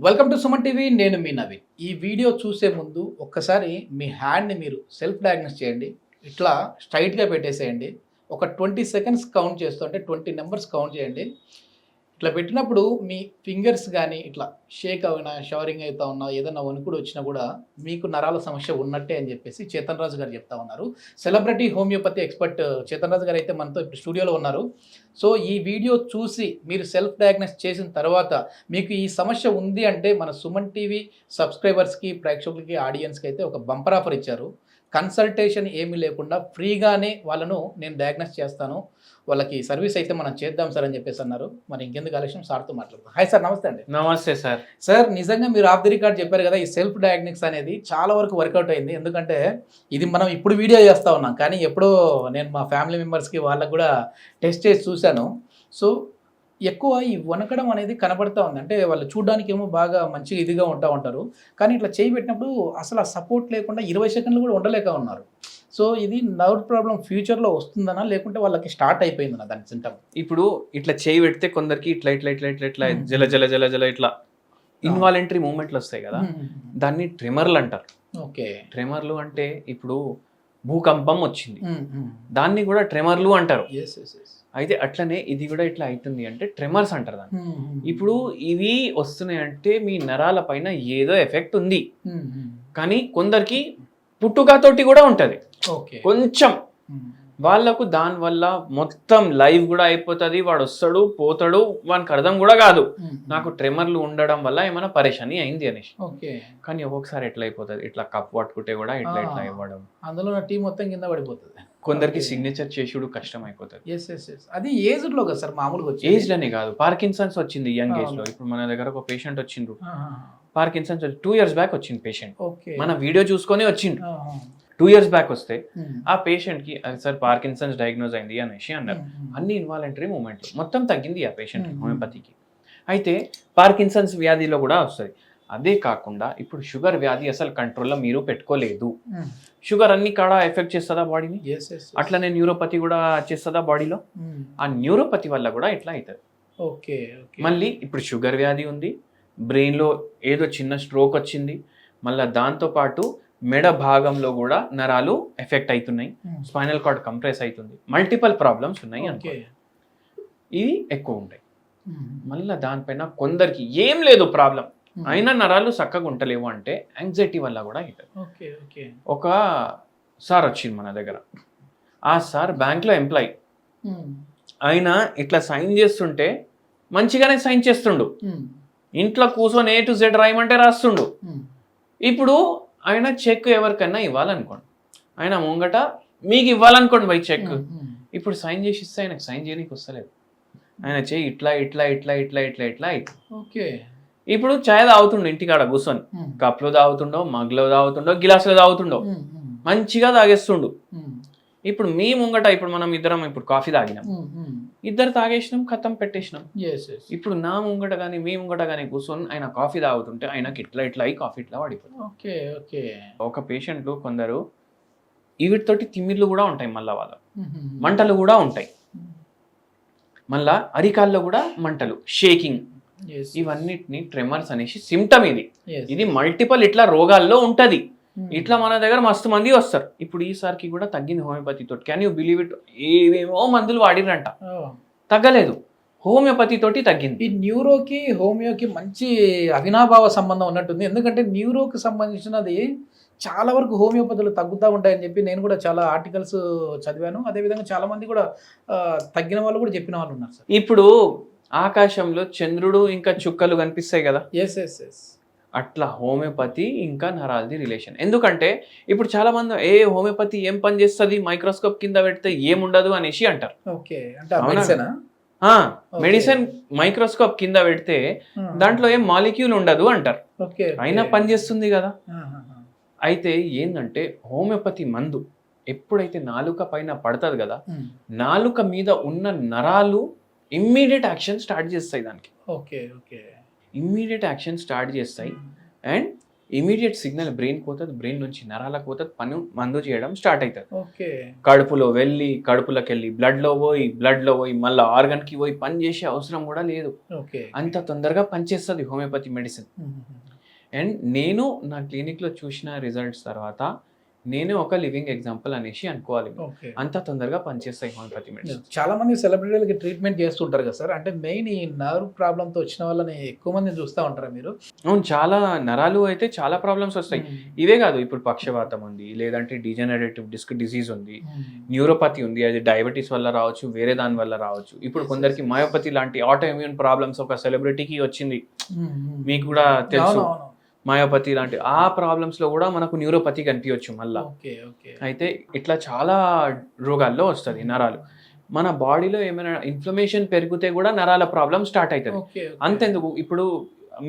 Welcome to Suman TV. నేను మీ నవీన్. ఈ video చూసే ముందు ఒక్కసారి మీ హ్యాండ్ని మీరు సెల్ఫ్ డయాగ్నోస్ చేయండి. ఇట్లా స్ట్రైట్గా పెట్టేసేయండి. ఒక 20 సెకండ్స్ కౌంట్ చేస్తూ, అంటే 20 నెంబర్స్ కౌంట్ చేయండి. ఇట్లా పెట్టినప్పుడు మీ ఫింగర్స్ కానీ ఇట్లా షేక్ అయినా, షవరింగ్ అవుతా ఉన్నా, ఏదైనా వణుకుడు వచ్చినా కూడా మీకు నరాల సమస్య ఉన్నట్టే అని చెప్పేసి చేతన్ రాజు గారు చెప్తా ఉన్నారు. Celebrity homeopathy expert Chetan Raju గారు అయితే మనతో ఇప్పుడు స్టూడియోలో ఉన్నారు. సో ఈ వీడియో చూసి మీరు సెల్ఫ్ డయాగ్నోస్ చేసిన తర్వాత మీకు ఈ సమస్య ఉంది అంటే మన సుమన్ టీవీ సబ్స్క్రైబర్స్కి, ప్రేక్షకులకి, ఆడియన్స్కి అయితే ఒక బంపర్ ఆఫర్ ఇచ్చారు. కన్సల్టేషన్ ఏమీ లేకుండా ఫ్రీగానే వాళ్ళను నేను డయాగ్నోస్ చేస్తాను, వాళ్ళకి సర్వీస్ అయితే మనం చేద్దాం సార్ అని చెప్పేసి అన్నారు. మరి ఇంకెందుకు ఆలస్యం, సార్తో మాట్లాడతాం. హాయ్ సార్, నమస్తే అండి. నమస్తే సార్. సార్ నిజంగా మీరు ఆఫ్ ది రికార్డ్ చెప్పారు కదా, ఈ సెల్ఫ్ డయాగ్నోస్ అనేది చాలా వరకు వర్కౌట్ అయింది. ఎందుకంటే ఇది మనం ఇప్పుడు వీడియో చేస్తూ ఉన్నాం, కానీ ఎప్పుడో నేను మా ఫ్యామిలీ మెంబర్స్కి వాళ్ళకు కూడా టెస్ట్ చేసి చూశాను. సో ఎక్కువ ఈ వణకడం అనేది కనబడుతూ ఉంది. అంటే వాళ్ళు చూడడానికి ఏమో బాగా మంచిగా ఇదిగా ఉంటారు, కానీ ఇట్లా చేయి పెట్టినప్పుడు అసలు ఆ సపోర్ట్ లేకుండా 20 సెకండ్లు కూడా ఉండలేక ఉన్నారు. సో ఇది నర్వ్ ప్రాబ్లం ఫ్యూచర్లో వస్తుందనా, లేకుంటే వాళ్ళకి స్టార్ట్ అయిపోయిందనా దాని సింటమ్? ఇప్పుడు ఇట్లా చేయి పెడితే కొందరికి ఇట్లా ఇట్లా ఇట్లా ఇట్లా ఇట్లా జల జల జల జల ఇట్లా ఇన్వాలంటరీ మూమెంట్లు వస్తాయి కదా, దాన్ని ట్రెమర్లు అంటారు. ఓకే, ట్రెమర్లు అంటే ఇప్పుడు భూకంపం వచ్చింది, దాన్ని కూడా ట్రెమర్లు అంటారు. అయితే అట్లనే ఇది కూడా ఇట్లా అవుతుంది అంటే ట్రెమర్స్ అంటారు దాన్ని. ఇప్పుడు ఇవి వస్తున్నాయి అంటే మీ నరాల పైన ఏదో ఎఫెక్ట్ ఉంది, కానీ కొందరికి పుట్టుకతోటి కూడా ఉంటది. కొంచెం వాళ్ళకు దానివల్ల మొత్తం లైవ్ కూడా అయిపోతుంది, వాడు వస్తాడు పోతాడు, వానికి అర్థం కూడా కాదు నాకు ట్రెమర్లు ఉండడం వల్ల ఏమైనా పరేషాని అయింది అనేసి. కానీ ఒక్కొక్కసారి ఎట్లా అయిపోతుంది, ఇట్లా కప్ పట్టుకుంటే కూడా ఇట్లా ఇట్లా ఇవ్వడం, అందులో నా టీం మొత్తం కింద పడిపోతుంది. కొందరికి సిగ్నేచర్ చేసుడు కష్టం అయిపోతుంది. అది ఏజ్ లో కదా సార్, మామూలుగా ఏజ్ లోనే కాదు, పార్కిన్సన్స్ వచ్చింది యంగ్ ఏజ్ లో. ఇప్పుడు మన దగ్గర ఒక పేషెంట్ వచ్చిండ్రు, పార్కిన్సన్స్ 2 years బ్యాక్ వచ్చింది పేషెంట్. మన వీడియో చూసుకొని వచ్చిండు. 2 years బ్యాక్ వస్తే ఆ పేషెంట్ కి సార్ పార్కిన్సన్స్ డయాగ్నోజ్ అయింది అనేసి అన్నారు. అన్ని ఇన్వాలంటరీ మూమెంట్లు మొత్తం తగ్గింది ఆ పేషెంట్ హోమియోపతికి. అయితే పార్కిన్సన్స్ వ్యాధిలో కూడా వస్తుంది. అదే కాకుండా ఇప్పుడు షుగర్ వ్యాధి అసలు కంట్రోల్లో మీరు పెట్టుకోలేదు, షుగర్ అన్ని కాడ ఎఫెక్ట్ చేస్తుందా బాడీని, అట్లనే న్యూరోపతి కూడా చేస్తుందా బాడీలో, ఆ న్యూరోపతి వల్ల కూడా ఇట్లా అవుతుంది. మళ్ళీ ఇప్పుడు షుగర్ వ్యాధి ఉంది, బ్రెయిన్లో ఏదో చిన్న స్ట్రోక్ వచ్చింది, మళ్ళీ దాంతోపాటు మెడ భాగంలో కూడా నరాలు ఎఫెక్ట్ అవుతున్నాయి, స్పైనల్ కార్డ్ కంప్రెస్ అవుతుంది, మల్టిపల్ ప్రాబ్లమ్స్ ఉన్నాయి అనుకో, ఇవి ఎక్కువ ఉంటాయి. మళ్ళీ దానిపైన కొందరికి ఏం లేదు ప్రాబ్లం అయినా నరాలు చక్కగా ఉంటలేవు అంటే యాంగ్జైటీ వల్ల కూడా అవుతుంది. ఒక సార్ వచ్చింది మన దగ్గర, ఆ సార్ బ్యాంక్లో ఎంప్లాయీ, ఆయన ఇట్లా సైన్ చేస్తుంటే మంచిగానే సైన్ చేస్తుండు, ఇంట్లో కూర్చొని A to Z రాయమంటే రాస్తుండు. ఇప్పుడు ఆయన చెక్ ఎవరికైనా ఇవ్వాలనుకోండి, ఆయన ముంగట మీకు ఇవ్వాలనుకోండి బై చెక్, ఇప్పుడు సైన్ చేసి ఇస్తే ఆయనకు సైన్ చేయడానికి వస్తలేదు, ఆయన చెయ్యి ఇట్లా ఇట్లా ఇట్లా ఇట్లా ఇట్లా ఇట్లా అయితే. ఇప్పుడు చాయ్ తాగుతుండో ఇంటికాడ కూర్చొని, కప్లో తాగుతుండో, మగ్లో తాగుతుండో, గిలాసులో తాగుతుండో, మంచిగా తాగేస్తుండు. ఇప్పుడు మీ ముంగట ఇప్పుడు మనం ఇద్దరం ఇప్పుడు కాఫీ తాగినాం, ఇద్దరు తాగేసినాం, ఖతం పెట్టేసినాం. ఇప్పుడు నా ముంగట కానీ మీ ముంగట కానీ కూర్చొని ఆయన కాఫీ తాగుతుంటే ఆయనకి ఇట్లా ఇట్లా అయి కాఫీ ఇట్లా పడిపోతుంది. ఒక పేషెంట్లు కొందరు వీటితోటి తిమ్మిర్లు కూడా ఉంటాయి, మళ్ళీ వాళ్ళ మంటలు కూడా ఉంటాయి, మళ్ళా అరికాల్లో కూడా మంటలు, షేకింగ్, ఇవన్నిటిని ట్రెమర్స్ అనేసి సిమ్టమ్. ఇది మల్టిపల్ ఇట్లా రోగాల్లో ఉంటది. ఇట్లా మన దగ్గర మస్తు మంది వస్తారు. ఇప్పుడు ఈసారికి కూడా తగ్గింది హోమియోపతి తోటి. Can you believe it? ఏవేమో మందులు వాడిరంట, తగ్గలేదు, హోమియోపతి తోటి తగ్గింది. ఈ న్యూరోకి హోమియోకి మంచి అవినాభావ సంబంధం ఉన్నట్టుంది. ఎందుకంటే న్యూరోకి సంబంధించినది చాలా వరకు హోమియోపతులు తగ్గుతూ ఉంటాయని చెప్పి నేను కూడా చాలా ఆర్టికల్స్ చదివాను. అదేవిధంగా చాలా మంది కూడా తగ్గిన వాళ్ళు కూడా చెప్పిన వాళ్ళు ఉన్నారు సార్. ఇప్పుడు ఆకాశంలో చంద్రుడు ఇంకా చుక్కలు కనిపిస్తాయి కదా, అట్లా హోమియోపతి ఇంకా నరాలది రిలేషన్. ఎందుకంటే ఇప్పుడు చాలా మంది హోమియోపతి ఏం పని చేస్తుంది, మైక్రోస్కోప్ కింద పెడితే ఏముండదు అనేసి అంటారు. మెడిసిన్ మైక్రోస్కోప్ కింద పెడితే దాంట్లో ఏం మాలిక్యూల్ ఉండదు అంటారు, అయినా పని చేస్తుంది కదా. అయితే ఏంటంటే హోమియోపతి మందు ఎప్పుడైతే నాలుక పైన పడుతుంది కదా, నాలుక మీద ఉన్న నరాలు ఇమ్మీడియట్ యాక్షన్ స్టార్ట్ చేస్తాయి దానికి. ఇమ్మీడియట్ యాక్షన్ స్టార్ట్ చేస్తాయి అండ్ ఇమీడియట్ సిగ్నల్ బ్రెయిన్ పోతుంది, బ్రెయిన్ నుంచి నరాలకు పోతుంది, మందు చేయడం స్టార్ట్ అవుతుంది. ఓకే, కడుపులో వెళ్ళి కడుపులోకి వెళ్ళి బ్లడ్లో పోయి మళ్ళీ ఆర్గన్కి పోయి పని చేసే అవసరం కూడా లేదు. ఓకే, అంత తొందరగా పనిచేస్తుంది హోమియోపతి మెడిసిన్. అండ్ నేను నా క్లినిక్లో చూసిన రిజల్ట్స్ తర్వాత నేనే ఒక లివింగ్ ఎగ్జాంపుల్ అనేసి అనుకోవాలి. అంత తొందరగా పనిచేస్తాయి హోమియోపతి మెడిసిన్. చాలా మంది సెలబ్రిటీలకి ట్రీట్మెంట్ చేస్తుంటారు కదా సార్, అంటే మెయిన్ ఈ నర్వ్ ప్రాబ్లంతో వచ్చిన వాళ్ళని ఎక్కువ మంది చూస్తూ ఉంటారా మీరు? అవును, చాలా నరాలు అయితే చాలా ప్రాబ్లమ్స్ వస్తాయి. ఇవే కాదు, ఇప్పుడు పక్షవాతం ఉంది, లేదంటే డిజనరేటివ్ డిస్క్ డిసీజ్ ఉంది, న్యూరోపతి ఉంది, అది డయాబెటీస్ వల్ల రావచ్చు, వేరే దాని వల్ల రావచ్చు. ఇప్పుడు కొందరికి మయోపతి లాంటి ఆటో ఇమ్యూన్ ప్రాబ్లమ్స్ ఒక సెలబ్రిటీకి వచ్చింది, మీకు కూడా తెలుసు. మయోపతి లాంటి ఆ ప్రాబ్లమ్స్ లో కూడా మనకు న్యూరోపతి కనిపించవచ్చు మళ్ళా. అయితే ఇట్లా చాలా రోగాల్లో వస్తుంది నరాలు. మన బాడీలో ఏమైనా ఇన్ఫ్లమేషన్ పెరిగితే కూడా నరాల ప్రాబ్లం స్టార్ట్ అవుతుంది. అంతెందుకు, ఇప్పుడు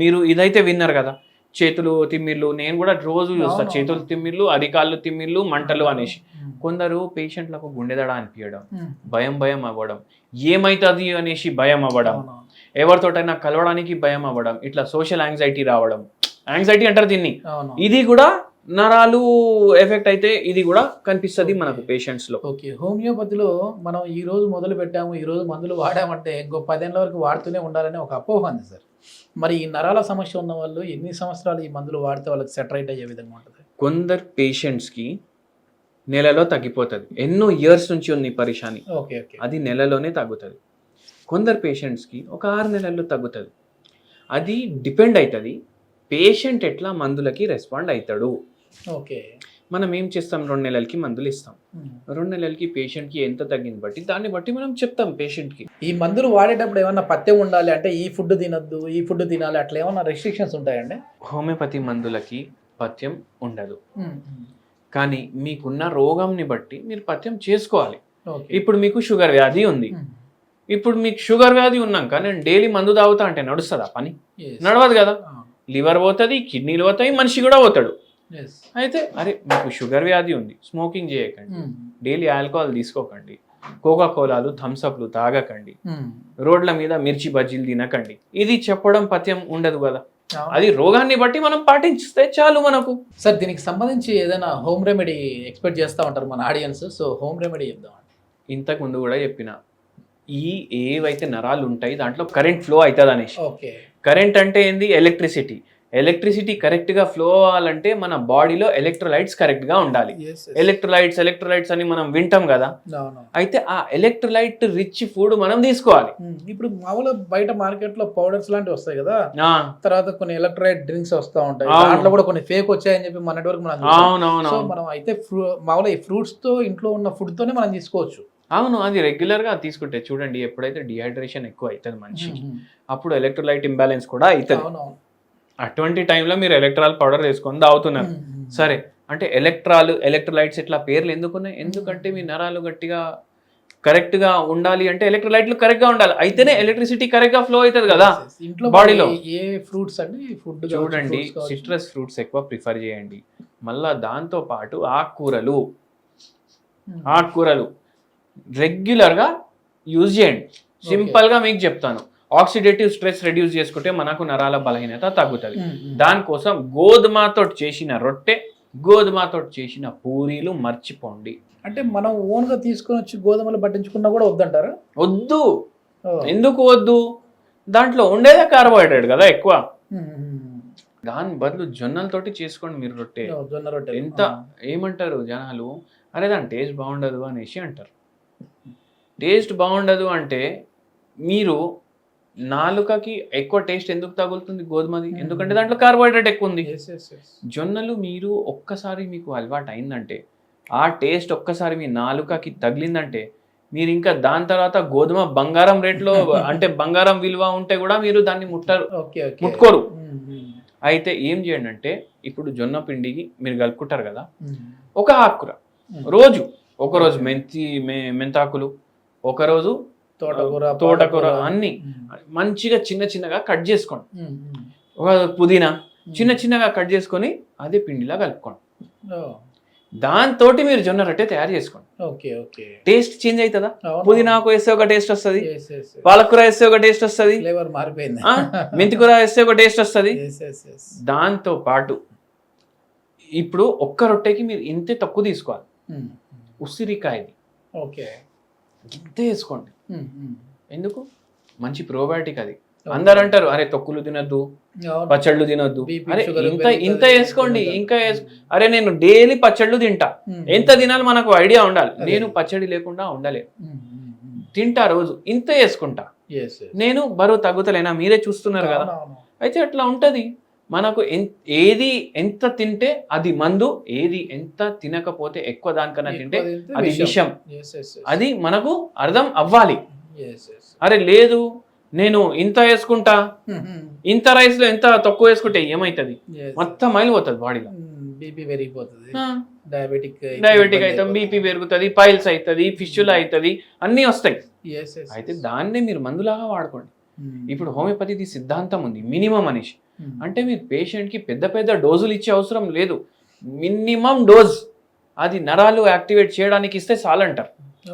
మీరు ఇదైతే విన్నారు కదా, చేతులు తిమ్మిర్లు, నేను కూడా రోజు చూస్తా చేతులు తిమ్మిర్లు, అరికాళ్ళు తిమ్మిర్లు, మంటలు అనేసి. కొందరు పేషెంట్లకు గుండెదడ అనిపించడం, భయం అవ్వడం, ఏమైతుంది అనేసి భయం అవ్వడం, ఎవరితోటైనా కలవడానికి భయం అవ్వడం, ఇట్లా సోషల్ యాంగ్జైటీ రావడం. యాంగ్జైటీ అంటారు దీన్ని. ఇది కూడా నరాలు ఎఫెక్ట్ అయితే ఇది కూడా కనిపిస్తుంది మనకు పేషెంట్స్ లో. ఓకే, హోమియోపతిలో మనం ఈ రోజు మొదలు పెట్టాము, ఈ రోజు మందులు వాడామంటే ఇంకో 10 ఏళ్ళ వరకు వాడుతూనే ఉండాలని ఒక అపోహ ఉంది సార్. మరి ఈ నరాల సమస్య ఉన్న వాళ్ళు ఎన్ని సంవత్సరాలు ఈ మందులు వాడితే వాళ్ళకి సెటరైట్ అయ్యే విధంగా ఉంటుంది? కొందరు పేషెంట్స్ కి నెలలో తగ్గిపోతుంది, ఎన్నో ఇయర్స్ నుంచి ఉంది పరిశాని, అది నెలలోనే తగ్గుతుంది. కొందరు పేషెంట్స్ కి ఒక 6 నెలల్లో తగ్గుతుంది. అది డిపెండ్ అవుతుంది పేషెంట్ ఎట్లా మందులకి రెస్పాండ్ అవుతాడు. ఓకే, మనం ఏం చేస్తాం, 2 నెలలకి మందులు ఇస్తాం, 2 నెలలకి పేషెంట్కి ఎంత తగ్గింది బట్టి దాన్ని బట్టి మనం చెప్తాం పేషెంట్కి. ఈ మందులు వాడేటప్పుడు ఏమన్నా పథ్యం ఉండాలి అంటే ఈ ఫుడ్ తినద్దు, ఈ ఫుడ్ తినాలి, అట్లా ఏమన్నా రెస్ట్రిక్షన్స్ ఉంటాయండి? హోమియోపతి మందులకి పథ్యం ఉండదు, కానీ మీకున్న రోగంని బట్టి మీరు పథ్యం చేసుకోవాలి. ఇప్పుడు మీకు షుగర్ వ్యాధి ఉంది, ఇప్పుడు మీకు షుగర్ వ్యాధి ఉన్నాక నేను డైలీ మందు తాగుతా అంటే నడుస్తుందా పని? నడవదు కదా. లివర్ పోతుంది, కిడ్నీలు పోతాయి, మనిషి కూడా పోతాడు. అయితే అరే మీకు షుగర్ వ్యాధి ఉంది, స్మోకింగ్ చేయకండి, డైలీ ఆల్కహాల్ తీసుకోకండి, కోకా కోలాలు థమ్స్అప్లు తాగకండి, రోడ్ల మీద మిర్చి బజ్జీలు తినకండి, ఇది చెప్పడం పథ్యం ఉండదు కదా. అది రోగాన్ని బట్టి మనం పాటిస్తే చాలు మనకు. సార్, దీనికి సంబంధించి ఏదైనా హోమ్ రెమెడీ ఎక్స్పెక్ట్ చేస్తూ ఉంటారు మన ఆడియన్స్, సో హోమ్ రెమెడీ చెప్దాం. ఇంతకు ముందు కూడా చెప్పిన ఏవైతే నరాలు ఉంటాయి దాంట్లో కరెంట్ ఫ్లో అవుతుంది అనేసి. కరెంట్ అంటే ఏంది? ఎలక్ట్రిసిటీ కరెక్ట్ గా ఫ్లో అవ్వాలంటే మన బాడీలో ఎలక్ట్రోలైట్స్ కరెక్ట్ గా ఉండాలి. ఎలక్ట్రోలైట్స్ అని మనం వింటాం కదా, అయితే ఆ ఎలక్ట్రోలైట్ రిచ్ ఫుడ్ మనం తీసుకోవాలి. ఇప్పుడు మామూలుగా బయట మార్కెట్ లో పౌడర్స్ లాంటివి వస్తాయి కదా, తర్వాత కొన్ని ఎలక్ట్రోలైట్ డ్రింక్స్ వస్తూ ఉంటాయి, దాంట్లో కూడా కొన్ని ఫేక్ వచ్చాయని చెప్పి మొన్నటి వరకు మనం అయితే మామూలుగా ఈ ఫ్రూట్స్ తో ఇంట్లో ఉన్న ఫుడ్ తోనే మనం తీసుకోవచ్చు. అవును, అది రెగ్యులర్ గా తీసుకుంటే చూడండి, ఎప్పుడైతే డిహైడ్రేషన్ ఎక్కువ అవుతుంది మనిషికి అప్పుడు ఎలక్ట్రోలైట్ ఇంబ్యాలెన్స్ కూడా అవుతుంది. అటువంటి టైంలో మీరు ఎలక్ట్రాల్ పౌడర్ వేసుకొని తాగుతున్నారు. సరే, అంటే ఎలక్ట్రోలైట్స్ ఇట్లా పేర్లు ఎందుకున్నాయి? ఎందుకంటే మీ నరాలు గట్టిగా కరెక్ట్ గా ఉండాలి అంటే ఎలక్ట్రోలైట్లు కరెక్ట్ గా ఉండాలి, అయితేనే ఎలక్ట్రిసిటీ కరెక్ట్ గా ఫ్లో అవుతుంది కదా బాడీలో. ఫ్రూట్స్ అండి ఫుడ్ చూడండి, సిట్రస్ ఫ్రూట్స్ ఎక్కువ ప్రిఫర్ చేయండి. మళ్ళా దాంతో పాటు ఆకుకూరలు రెగ్యులర్గా యూజ్ చేయండి. సింపుల్గా మీకు చెప్తాను, ఆక్సిడేటివ్ స్ట్రెస్ రెడ్యూస్ చేసుకుంటే మనకు నరాల బలహీనత తగ్గుతుంది. దానికోసం గోధుమతో చేసిన రొట్టె, గోధుమతో చేసిన పూరీలు మర్చిపోండి. అంటే మనం ఓన్గా తీసుకొని వచ్చి గోధుమలు పట్టించుకున్నా కూడా వద్దంటారా? వద్దు. ఎందుకు వద్దు? దాంట్లో ఉండేదే కార్బోహైడ్రేట్ కదా ఎక్కువ. దాని బదులు జొన్నలతోటి చేసుకోండి మీరు రొట్టె. ఎంత ఏమంటారు జనాలు, అరే దాని టేస్ట్ బాగుండదు అనేసి అంటారు. టేస్ట్ బాగుండదు అంటే మీరు నాలుకకి ఎక్కువ టేస్ట్ ఎందుకు తగులుతుంది గోధుమది? ఎందుకంటే దాంట్లో కార్బోహైడ్రేట్ ఎక్కువ ఉంది. జొన్నలు మీరు ఒక్కసారి మీకు అలవాటు అయిందంటే, ఆ టేస్ట్ ఒక్కసారి మీ నాలుకకి తగిలిందంటే మీరు ఇంకా దాని తర్వాత గోధుమ బంగారం రేట్లో అంటే బంగారం విలువ ఉంటే కూడా మీరు దాన్ని ముట్టుకోరు. అయితే ఏం చేయండి అంటే, ఇప్పుడు జొన్న పిండికి మీరు కలుపుకుంటారు కదా, ఒక ఆకుకూర రోజు, ఒకరోజు మెంతాకులు, ఒకరోజు తోటకూర, అన్ని మంచిగా చిన్నగా కట్ చేసుకోండి. ఒక పుదీనా చిన్నగా కట్ చేసుకొని అదే పిండిలా కలుపుకోండి. దాంతో మీరు జొన్న రొట్టె తయారు చేసుకోండి. టేస్ట్ చేంజ్ అవుతుందా? పుదీనాకు వేస్తే ఒక టేస్ట్ వస్తుంది, పాలకూర వేస్తే ఒక టేస్ట్ వస్తుంది, మెంతికూర వేస్తే ఒక టేస్ట్ వస్తుంది. దాంతో పాటు ఇప్పుడు ఒక్క రొట్టెకి మీరు ఇంతే తక్కువ తీసుకోవాలి. ఉసిరికాయది ఓకే, ఇంతే వేసుకోండి. ఎందుకు? మంచి ప్రోబయాటిక్ అది. అందరు అంటారు అరే తొక్కులు తినద్దు, పచ్చళ్ళు తినొద్దు. అరే ఇంత వేసుకోండి, ఇంకా అరే నేను డైలీ పచ్చళ్ళు తింటా, ఎంత తినాలి మనకు ఐడియా ఉండాలి. నేను పచ్చడి లేకుండా ఉండలేను, తింటా రోజు ఇంత వేసుకుంటా. నేను బరువు తగ్గుతలేనా? మీరే చూస్తున్నారు కదా. అయితే అట్లా ఉంటది. మనకు ఏది ఎంత తింటే అది మందు, ఏది ఎంత తినకపోతే ఎక్కువ దానికన్నా తింటే అది విషం. అది మనకు అర్థం అవ్వాలి. అరే లేదు నేను ఇంత వేసుకుంటా, ఇంత రైస్ లో ఎంత తక్కువ వేసుకుంటే ఏమైతుంది? మొత్తం మైలు పోతుంది బాడీలో, బీపీ పెరిగిపోతుంది, డయాబెటిక్ అవుతాం, బీపీ పెరుగుతుంది, పైల్స్ అవుతుంది, ఫిష్యులు అవుతుంది, అన్నీ వస్తాయి. అయితే దాన్నే మీరు మందులాగా వాడుకోండి. ఇప్పుడు హోమియోపతి సిద్ధాంతం ఉంది, మినిమం అనేసి. అంటే మీరు పేషెంట్ కి పెద్ద పెద్ద డోజులు ఇచ్చే అవసరం లేదు, మినిమం డోజ్ అది నరాలు యాక్టివేట్ చేయడానికి ఇస్తే చాలంటారు.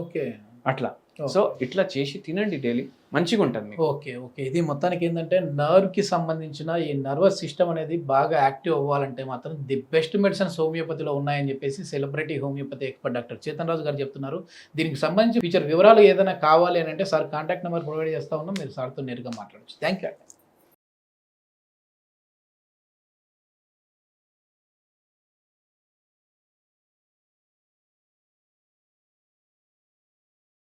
ఓకే, అట్లా. సో ఇట్లా చేసి తినండి డైలీ, మంచిగా ఉంటుంది. ఓకే ఓకే, ఇది మొత్తానికి ఏంటంటే నర్వ్కి సంబంధించిన ఈ నర్వస్ సిస్టమ్ అనేది బాగా యాక్టివ్ అవ్వాలంటే మాత్రం ది బెస్ట్ మెడిసిన్స్ హోమియోపతిలో ఉన్నాయని చెప్పేసి celebrity homeopathy expert doctor Chetan Raju garu చెప్తున్నారు. దీనికి సంబంధించి ఫీచర్ వివరాలు ఏదైనా కావాలి అని అంటే సార్ కాంటాక్ట్ నెంబర్ ప్రొవైడ్ చేస్తా ఉన్నాం, మీరు సార్తో నేరుగా మాట్లాడచ్చు. Thank you.